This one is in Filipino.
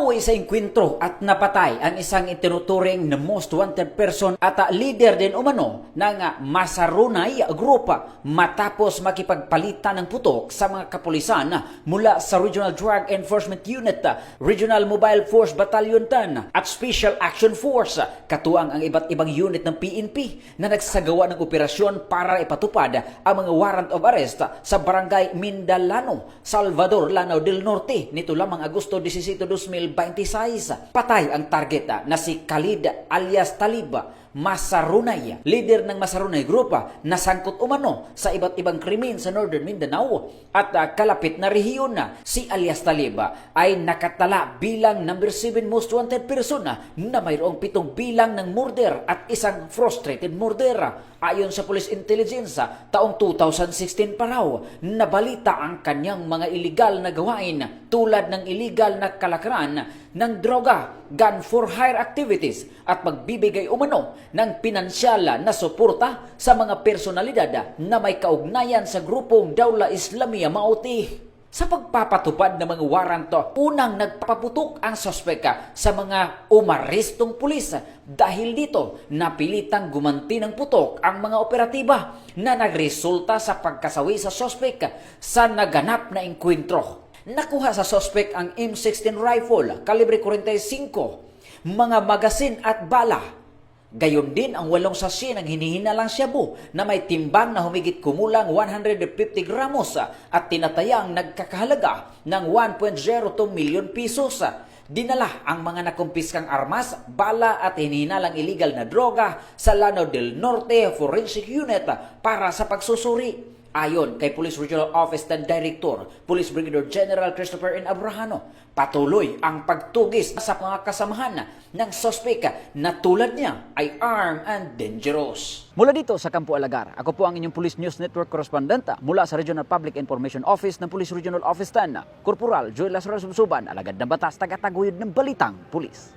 Naaway sa inkwentro at napatay ang isang itinuturing na most wanted person at leader din umano ng Masarunay Group matapos makipagpalitan ng putok sa mga kapulisan mula sa Regional Drug Enforcement Unit, Regional Mobile Force Battalion 10 at Special Action Force, katuwang ang iba't ibang unit ng PNP na nagsagawa ng operasyon para ipatupad ang mga warrant of arrest sa Barangay Mindalano, Salvador, Lanao del Norte nito lamang Agosto 17, 2026. Patay ang target na si Khalid alias Talib Masarunay, leader ng Masarunay Group na sangkot umano sa iba't ibang krimen sa Northern Mindanao at kalapit na rehiyon. Si alias Talib ay nakatala bilang number 7 most wanted person na mayroong 7 bilang ng murder at isang frustrated murder. Ayon sa Police Intelligence, taong 2016 pa raw, nabalita ang kanyang mga illegal na gawain tulad ng illegal na kalakaran ng droga, gun for hire activities at pagbibigay umano ng pinansyal na suporta sa mga personalidad na may kaugnayan sa grupong Dawla Islamiyah Mauti. Sa pagpapatupad ng mga warrant, unang nagpaputok ang sospek sa mga umarestong pulis. Dahil dito, napilitang gumanti ng putok ang mga operatiba na nagresulta sa pagkasawi sa sospek sa naganap na enkwentro. Nakuha sa sospek ang M16 rifle, kalibre 45, mga magasin at bala. Gayon din ang 8 sachet ng hinihinalang shabu na may timbang na humigit kumulang 150 gramos at tinatayang nagkakahalaga ng 1.02 milyon pesos. Dinala ang mga nakumpiskang armas, bala at hinihinalang illegal na droga sa Lanao del Norte Forensic Unit para sa pagsusuri. Ayon kay Police Regional Office ng Director, Police Brigadier General Christopher N. Abrahano, patuloy ang pagtugis sa mga kasamahan ng sospek na tulad niya ay armed and dangerous. Mula dito sa Campo Alagar, ako po ang inyong Police News Network correspondent mula sa Regional Public Information Office ng Police Regional Office 10, Corporal Joel Lazaro Subsuban, alagad ng batas, tagataguyod ng Balitang Pulis.